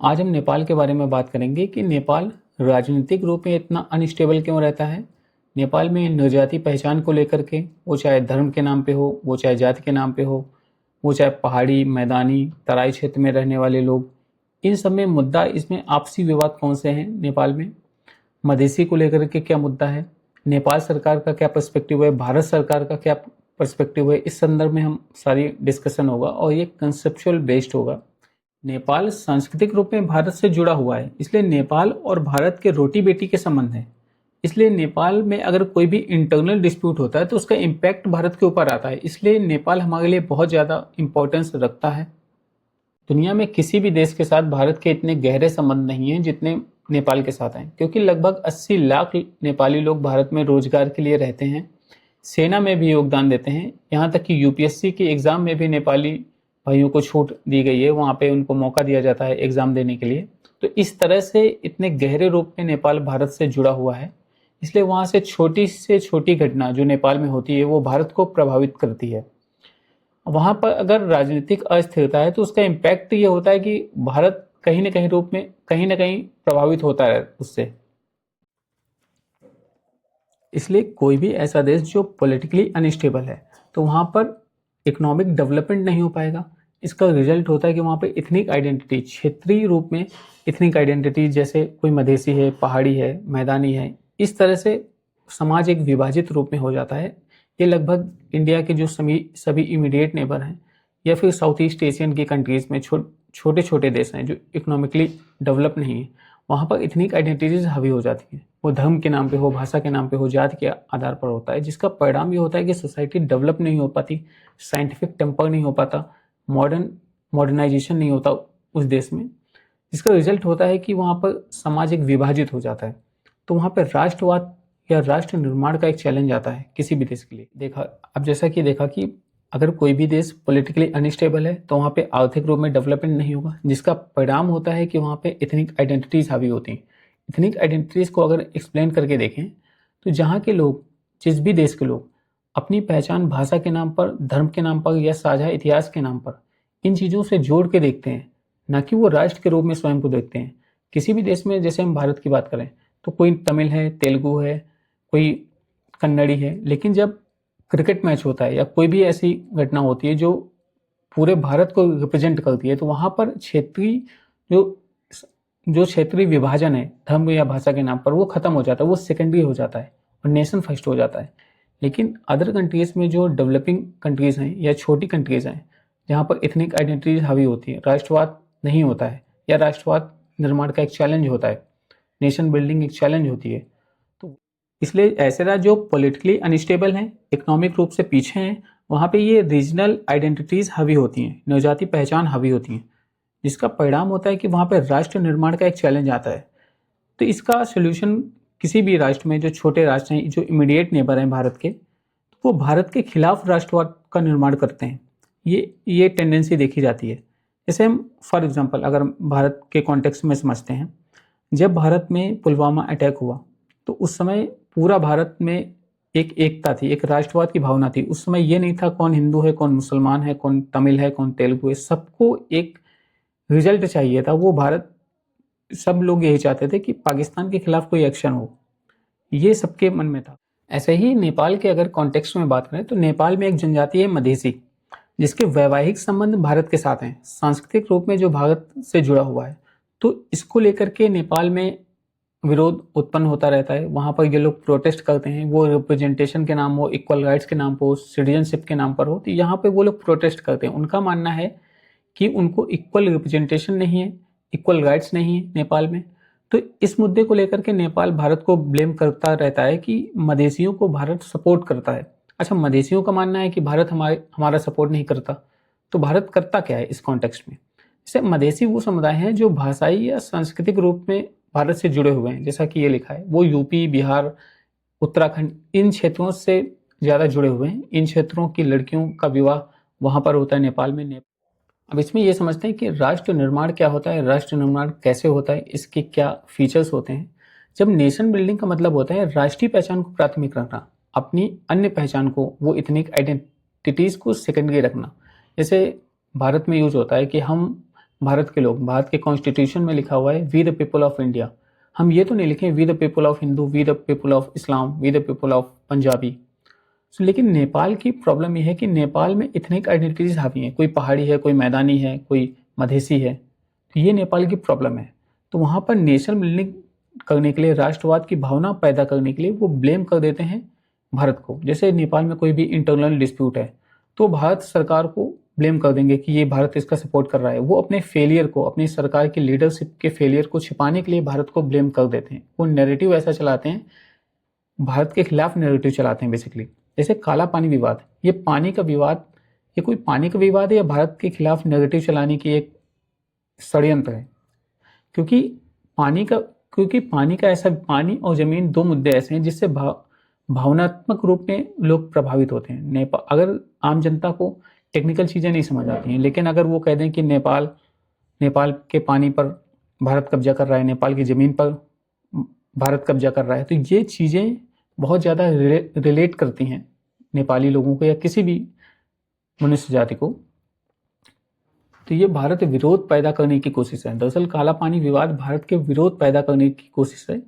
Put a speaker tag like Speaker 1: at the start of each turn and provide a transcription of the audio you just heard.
Speaker 1: आज हम नेपाल के बारे में बात करेंगे कि नेपाल राजनीतिक रूप में इतना अनस्टेबल क्यों रहता है। नेपाल में नृजाति पहचान को लेकर के, वो चाहे धर्म के नाम पे हो, वो चाहे जाति के नाम पे हो, वो चाहे पहाड़ी, मैदानी, तराई क्षेत्र में रहने वाले लोग, इन सब में मुद्दा इसमें आपसी विवाद कौन से हैं नेपाल में। मधेसी को लेकर के क्या मुद्दा है, नेपाल सरकार का क्या पर्सपेक्टिव है, भारत सरकार का क्या पर्सपेक्टिव है, इस संदर्भ में हम सारी डिस्कशन होगा और ये कंसेप्चुअल बेस्ड होगा। नेपाल सांस्कृतिक रूप में भारत से जुड़ा हुआ है, इसलिए नेपाल और भारत के रोटी बेटी के संबंध हैं। इसलिए नेपाल में अगर कोई भी इंटरनल डिस्प्यूट होता है तो उसका इम्पैक्ट भारत के ऊपर आता है, इसलिए नेपाल हमारे लिए बहुत ज़्यादा इम्पोर्टेंस रखता है। दुनिया में किसी भी देश के साथ भारत के इतने गहरे संबंध नहीं हैं जितने नेपाल के साथ हैं, क्योंकि लगभग 80 लाख नेपाली लोग भारत में रोजगार के लिए रहते हैं, सेना में भी योगदान देते हैं। यहाँ तक कि यूपीएससी के एग्ज़ाम में भी नेपाली भाइयों को छूट दी गई है, वहाँ पे उनको मौका दिया जाता है एग्ज़ाम देने के लिए। तो इस तरह से इतने गहरे रूप में नेपाल भारत से जुड़ा हुआ है, इसलिए वहाँ से छोटी घटना जो नेपाल में होती है वो भारत को प्रभावित करती है। वहाँ पर अगर राजनीतिक अस्थिरता है तो उसका इम्पैक्ट ये होता है कि भारत कहीं ना कहीं रूप में कहीं ना कहीं प्रभावित होता है उससे। इसलिए कोई भी ऐसा देश जो पॉलिटिकली अनस्टेबल है तो वहाँ पर इकोनॉमिक डेवलपमेंट नहीं हो पाएगा। इसका रिजल्ट होता है कि वहाँ पे इथनिक आइडेंटिटी, क्षेत्रीय रूप में इथनिक आइडेंटिटी, जैसे कोई मधेसी है, पहाड़ी है, मैदानी है, इस तरह से समाज एक विभाजित रूप में हो जाता है। ये लगभग इंडिया के जो सभी इमीडिएट नेबर हैं या फिर साउथ ईस्ट एशियन की कंट्रीज़ में छोटे छोटे देश हैं जो इकोनॉमिकली डेवलप नहीं है, वहाँ पर इथनिक आइडेंटिटीज हावी हो जाती हैं। वो धर्म के नाम पे हो, भाषा के नाम पे हो, जाति के आधार पर होता है, जिसका परिणाम ये होता है कि सोसाइटी डेवलप नहीं हो पाती, साइंटिफिक टेम्पर नहीं हो पाता, मॉडर्नाइजेशन नहीं होता उस देश में। इसका रिजल्ट होता है कि वहाँ पर समाज एक विभाजित हो जाता है। तो वहाँ पर राष्ट्रवाद या राष्ट्र निर्माण का एक चैलेंज आता है किसी भी देश के लिए। अब जैसा कि देखा कि अगर कोई भी देश पॉलिटिकली अनस्टेबल है तो वहाँ पे आर्थिक रूप में डेवलपमेंट नहीं होगा, जिसका परिणाम होता है कि वहाँ पे इथनिक आइडेंटिटीज हावी होती हैं। इथनिक आइडेंटिटीज को अगर एक्सप्लेन करके देखें तो जहाँ के लोग, जिस भी देश के लोग अपनी पहचान भाषा के नाम पर, धर्म के नाम पर या साझा इतिहास के नाम पर इन चीज़ों से जोड़ के देखते हैं, ना कि वो राष्ट्र के रूप में स्वयं को देखते हैं। किसी भी देश में, जैसे हम भारत की बात करें तो कोई तमिल है, तेलुगु है, कोई कन्नड़ी है, लेकिन जब क्रिकेट मैच होता है या कोई भी ऐसी घटना होती है जो पूरे भारत को रिप्रेजेंट करती है तो वहाँ पर जो क्षेत्रीय विभाजन है धर्म या भाषा के नाम पर, वो खत्म हो जाता है, वो सेकेंडरी हो जाता है और नेशन फर्स्ट हो जाता है। लेकिन अदर कंट्रीज में जो डेवलपिंग कंट्रीज हैं या छोटी कंट्रीज हैं जहाँ पर इथनिक आइडेंटिटीज हावी होती है, राष्ट्रवाद नहीं होता है या राष्ट्रवाद निर्माण का एक चैलेंज होता है, नेशन बिल्डिंग एक चैलेंज होती है, तो इसलिए ऐसे राज्य जो पॉलिटिकली अनस्टेबल हैं, इकोनॉमिक रूप से पीछे हैं, वहाँ पे ये रीजनल आइडेंटिटीज हावी होती हैं, नवजाति पहचान हावी होती हैं, जिसका परिणाम होता है कि वहाँ पे राष्ट्र निर्माण का एक चैलेंज आता है। तो इसका सोल्यूशन किसी भी राष्ट्र में, जो छोटे राष्ट्र हैं, जो इमीडिएट नेबर हैं भारत के, तो वो भारत के खिलाफ राष्ट्रवाद का निर्माण करते हैं। ये टेंडेंसी देखी जाती है। जैसे हम फॉर एग्जांपल अगर भारत के कॉन्टेक्स्ट में समझते हैं, जब भारत में पुलवामा अटैक हुआ तो उस समय पूरा भारत में एक एकता थी, एक राष्ट्रवाद की भावना थी। उस समय ये नहीं था कौन हिंदू है, कौन मुसलमान है, कौन तमिल है, कौन तेलुगु है, सबको एक रिजल्ट चाहिए था। वो भारत, सब लोग यही चाहते थे कि पाकिस्तान के खिलाफ कोई एक्शन हो, ये सबके मन में था। ऐसे ही नेपाल के अगर कॉन्टेक्स्ट में बात करें तो नेपाल में एक जनजाति है मधेसी, जिसके वैवाहिक संबंध भारत के साथ हैं, सांस्कृतिक रूप में जो भारत से जुड़ा हुआ है। तो इसको लेकर के नेपाल में विरोध उत्पन्न होता रहता है। वहाँ पर ये लोग प्रोटेस्ट करते हैं, वो रिप्रेजेंटेशन के नाम हो, इक्वल राइट्स के नाम पर हो, सिटीजनशिप के नाम पर हो, तो यहाँ पे वो लोग प्रोटेस्ट करते हैं। उनका मानना है कि उनको इक्वल रिप्रेजेंटेशन नहीं है, इक्वल राइट्स नहीं है नेपाल में। तो इस मुद्दे को लेकर के नेपाल भारत को ब्लेम करता रहता है कि मधेसियों को भारत सपोर्ट करता है। अच्छा, मधेसियों का मानना है कि भारत हमारा सपोर्ट नहीं करता, तो भारत करता क्या है इस कॉन्टेक्स्ट में? जैसे मधेसी वो समुदाय हैं जो भाषाई या सांस्कृतिक रूप में भारत से जुड़े हुए हैं, जैसा कि ये लिखा है, वो यूपी, बिहार, उत्तराखंड, इन क्षेत्रों से ज़्यादा जुड़े हुए हैं। इन क्षेत्रों की लड़कियों का विवाह वहाँ पर होता है नेपाल में। अब इसमें ये समझते हैं कि राष्ट्र निर्माण क्या होता है, राष्ट्र निर्माण कैसे होता है, इसके क्या फीचर्स होते हैं। जब नेशन बिल्डिंग का मतलब होता है राष्ट्रीय पहचान को प्राथमिक रखना, अपनी अन्य पहचान को, वो इथनिक आइडेंटिटीज़ को सेकेंडरी रखना। जैसे भारत में यूज होता है कि हम भारत के लोग, भारत के कॉन्स्टिट्यूशन में लिखा हुआ है we the people of India. हम ये तो नहीं लिखे we the people of Hindu, we the people of Islam, we the people of Punjabi. लेकिन नेपाल की प्रॉब्लम यह है कि नेपाल में इथनिक आइडेंटिटीज हावी हैं, कोई पहाड़ी है, कोई मैदानी है, कोई मधेसी है। तो ये नेपाल की प्रॉब्लम है। तो वहाँ पर नेशन बिल्डिंग करने के लिए, राष्ट्रवाद की भावना पैदा करने के लिए वो ब्लेम कर देते हैं भारत को। जैसे नेपाल में कोई भी इंटरनल डिस्प्यूट है तो भारत सरकार को ब्लेम कर देंगे कि ये भारत इसका सपोर्ट कर रहा है। वो अपने फेलियर को, अपनी सरकार की लीडरशिप के फेलियर को छिपाने के लिए भारत को ब्लेम कर देते हैं। वो नैरेटिव ऐसा चलाते हैं, भारत के खिलाफ नैरेटिव चलाते हैं बेसिकली। जैसे काला पानी विवाद, ये पानी का विवाद, ये कोई पानी का विवाद है या भारत के खिलाफ नैरेटिव चलाने की एक षड्यंत्र है? क्योंकि पानी का ऐसा, पानी और जमीन दो मुद्दे ऐसे हैं जिससे भावनात्मक रूप में लोग प्रभावित होते हैं। नेपाल, अगर आम जनता को टेक्निकल चीज़ें नहीं समझ आती हैं, लेकिन अगर वो कह दें कि नेपाल के पानी पर भारत कब्जा कर रहा है, नेपाल की ज़मीन पर भारत कब्जा कर रहा है, तो ये चीज़ें बहुत ज़्यादा रिलेट करती हैं नेपाली लोगों को या किसी भी मनुष्य जाति को। तो ये भारत विरोध पैदा करने की कोशिश है। दरअसल काला पानी विवाद भारत के विरोध पैदा करने की कोशिश है